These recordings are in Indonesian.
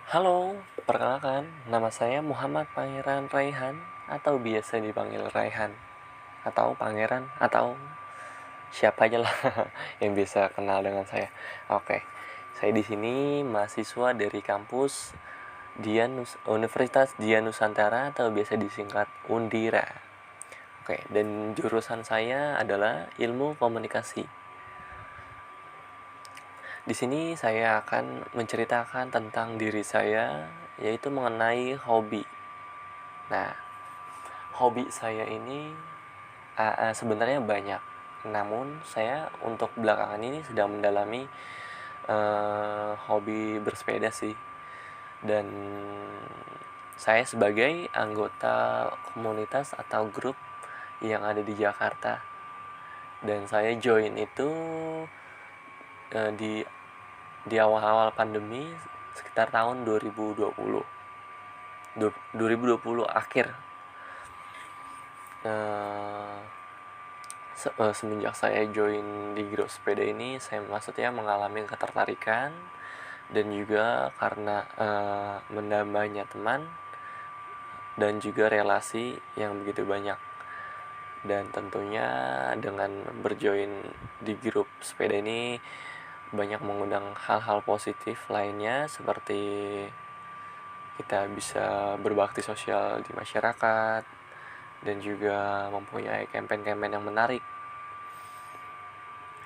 Halo, perkenalkan, nama saya Muhammad Pangeran Raihan atau biasa dipanggil Raihan atau Pangeran atau siapa aja lah yang bisa kenal dengan saya. Oke, saya di sini mahasiswa dari kampus Universitas Dian Nusantara atau biasa disingkat Undira. Oke, dan jurusan saya adalah Ilmu Komunikasi. Di sini saya akan menceritakan tentang diri saya, yaitu mengenai hobi. Nah, hobi saya ini sebenarnya banyak. Namun saya untuk belakangan ini sedang mendalami hobi bersepeda sih. Dan saya sebagai anggota komunitas atau grup yang ada di Jakarta. Dan saya join itu di awal-awal pandemi sekitar tahun 2020 akhir. Semenjak saya join di grup sepeda ini, saya maksudnya mengalami ketertarikan dan juga karena menambahnya teman dan juga relasi yang begitu banyak. Dan tentunya dengan berjoin di grup sepeda ini banyak mengundang hal-hal positif lainnya, seperti kita bisa berbakti sosial di masyarakat dan juga mempunyai campaign-campaign yang menarik.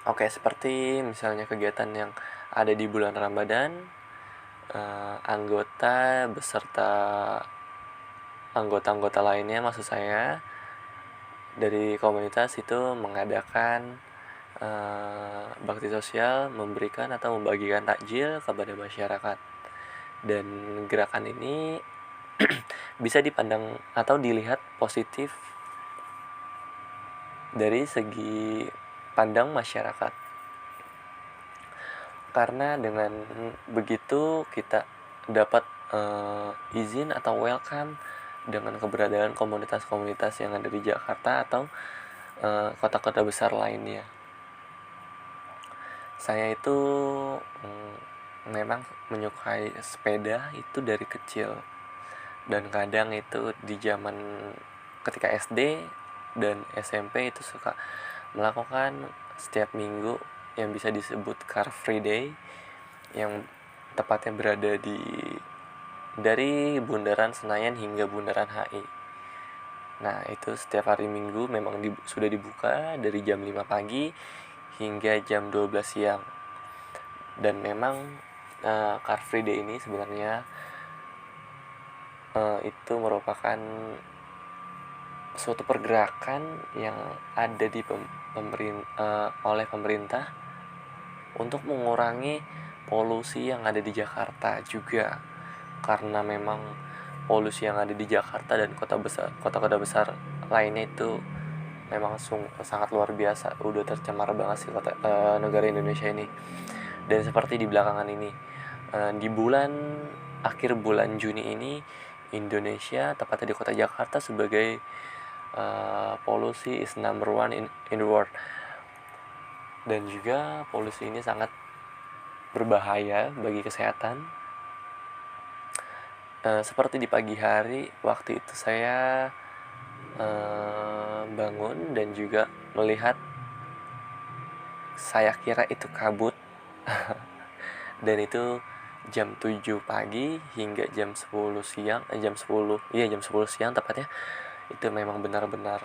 Oke, seperti misalnya kegiatan yang ada di bulan Ramadan, anggota beserta anggota-anggota lainnya, maksud saya dari komunitas itu mengadakan bakti sosial, memberikan atau membagikan takjil kepada masyarakat. Dan gerakan ini bisa dipandang atau dilihat positif dari segi pandang masyarakat, karena dengan begitu kita dapat izin atau welcome dengan keberadaan komunitas-komunitas yang ada di Jakarta atau kota-kota besar lainnya. Saya itu memang menyukai sepeda itu dari kecil, dan kadang itu di zaman ketika SD dan SMP itu suka melakukan setiap minggu yang bisa disebut Car Free Day, yang tepatnya berada dari Bundaran Senayan hingga Bundaran HI. Nah, itu setiap hari Minggu memang sudah dibuka dari jam 5 pagi hingga jam 12 siang. Dan memang Car Free Day ini sebenarnya itu merupakan suatu pergerakan yang ada oleh pemerintah untuk mengurangi polusi yang ada di Jakarta juga, karena memang polusi yang ada di Jakarta dan kota-kota besar lainnya itu memang sangat luar biasa, udah tercemar banget sih negara Indonesia ini. Dan seperti di belakangan ini, di akhir bulan Juni ini, Indonesia, tepatnya di kota Jakarta, sebagai polusi is number one in the world. Dan juga polusi ini sangat berbahaya bagi kesehatan. Seperti di pagi hari, waktu itu saya bangun dan juga melihat, saya kira itu kabut. Dan itu jam 7 pagi hingga jam 10 siang, jam 10 siang tepatnya, itu memang benar-benar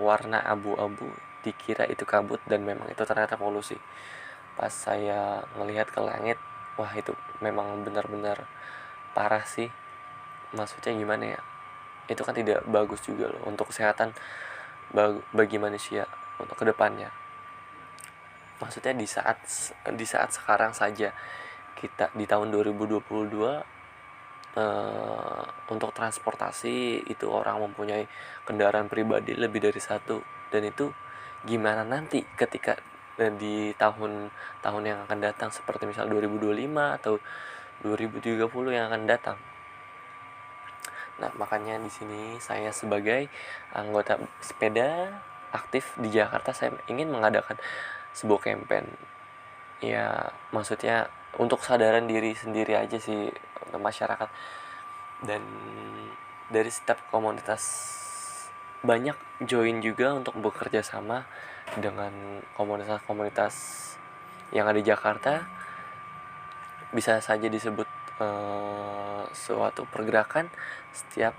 warna abu-abu, dikira itu kabut dan memang itu ternyata polusi. Pas saya melihat ke langit, wah itu memang benar-benar parah sih. Maksudnya gimana ya, itu kan tidak bagus juga loh untuk kesehatan bagi manusia untuk kedepannya. Maksudnya di saat sekarang saja, kita di tahun 2022, untuk transportasi itu orang mempunyai kendaraan pribadi lebih dari satu. Dan itu gimana nanti ketika di tahun-tahun yang akan datang, seperti misal 2025 atau 2030 yang akan datang. Nah, makanya di sini saya sebagai anggota sepeda aktif di Jakarta, saya ingin mengadakan sebuah campaign. Ya, maksudnya untuk kesadaran diri sendiri aja sih untuk masyarakat. Dan dari setiap komunitas banyak join juga untuk bekerja sama dengan komunitas-komunitas yang ada di Jakarta. Bisa saja disebut suatu pergerakan setiap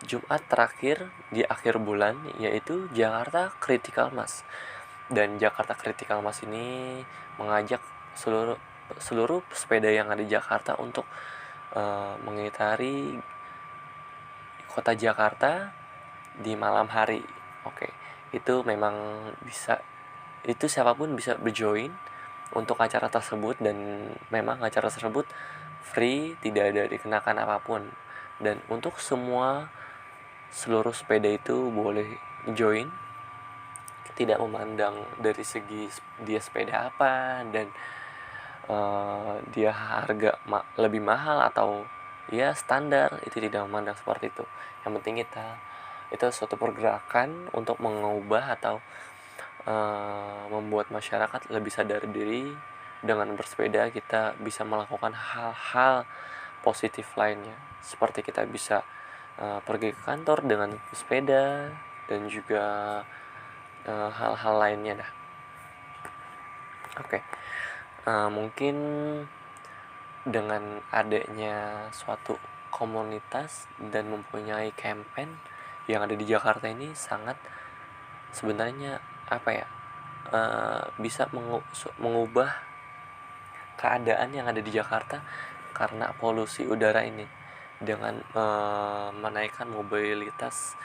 Jumat terakhir di akhir bulan, yaitu Jakarta Critical Mass. Dan Jakarta Critical Mass ini mengajak seluruh seluruh pesepeda yang ada di Jakarta untuk mengitari kota Jakarta di malam hari. Oke, itu memang bisa, itu siapapun bisa berjoin untuk acara tersebut, dan memang acara tersebut free, tidak ada dikenakan apapun. Dan untuk seluruh sepeda itu boleh join, tidak memandang dari segi dia sepeda apa dan dia harga lebih mahal atau ya standar, itu tidak memandang seperti itu. Yang penting itu suatu pergerakan untuk mengubah atau membuat masyarakat lebih sadar diri. Dengan bersepeda kita bisa melakukan hal-hal positif lainnya, seperti kita bisa pergi ke kantor dengan sepeda, dan juga hal-hal lainnya dah. Oke. Mungkin dengan adanya suatu komunitas dan mempunyai campaign yang ada di Jakarta ini sangat sebenarnya bisa mengubah keadaan yang ada di Jakarta karena polusi udara ini. Dengan menaikkan mobilitas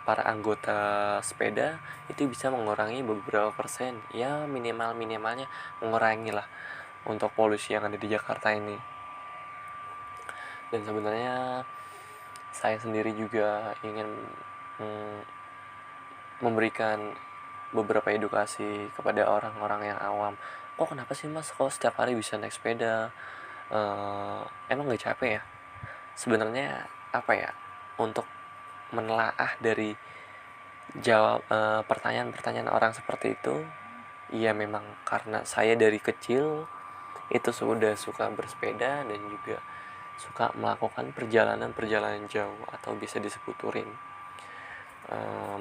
para anggota sepeda, itu bisa mengurangi beberapa persen, ya minimalnya mengurangi lah untuk polusi yang ada di Jakarta ini. Dan sebenarnya saya sendiri juga ingin memberikan beberapa edukasi kepada orang-orang yang awam. Kok kenapa sih mas kok setiap hari bisa naik sepeda, emang gak capek ya? Sebenarnya untuk menelaah dari jawab pertanyaan-pertanyaan orang seperti itu, ya memang karena saya dari kecil itu sudah suka bersepeda dan juga suka melakukan perjalanan jauh atau bisa disebut touring.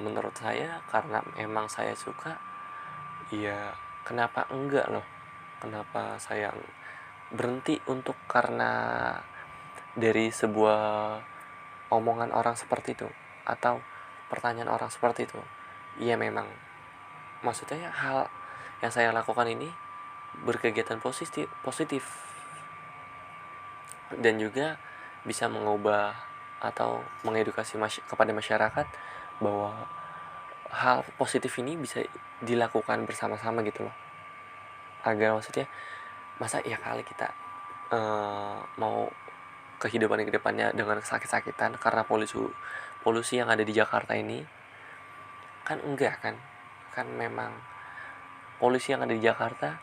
Menurut saya karena memang saya suka, ya kenapa enggak loh, kenapa saya berhenti untuk karena dari sebuah omongan orang seperti itu atau pertanyaan orang seperti itu. Ya memang maksudnya hal yang saya lakukan ini berkegiatan positif dan juga bisa mengubah atau mengedukasi kepada masyarakat bahwa hal positif ini bisa dilakukan bersama-sama gitu loh. Agar maksudnya masa ya kali kita mau kehidupannya dengan sakit-sakitan karena polusi yang ada di Jakarta ini, kan enggak kan memang polusi yang ada di Jakarta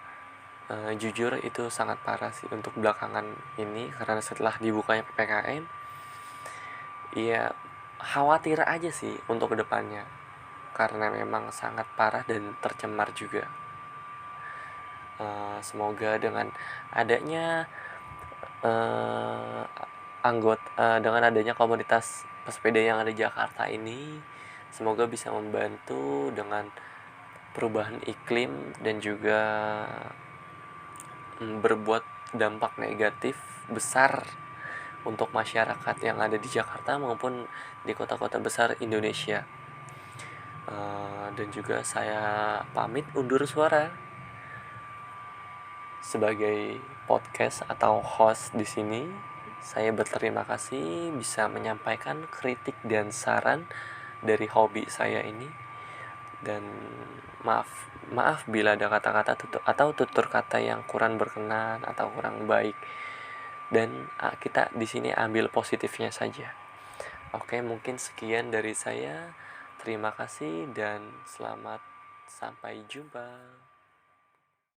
jujur itu sangat parah sih untuk belakangan ini, karena setelah dibukanya PPKM ya khawatir aja sih untuk kedepannya karena memang sangat parah dan tercemar juga. Semoga dengan adanya dengan adanya komunitas pesepeda yang ada di Jakarta ini, semoga bisa membantu dengan perubahan iklim dan juga berbuat dampak negatif besar untuk masyarakat yang ada di Jakarta maupun di kota-kota besar Indonesia. Dan juga saya pamit undur suara sebagai podcast atau host di sini. Saya berterima kasih bisa menyampaikan kritik dan saran dari hobi saya ini. Dan maaf bila ada kata-kata atau tutur kata yang kurang berkenan atau kurang baik. Dan kita di sini ambil positifnya saja. Oke, mungkin sekian dari saya. Terima kasih dan selamat sampai jumpa.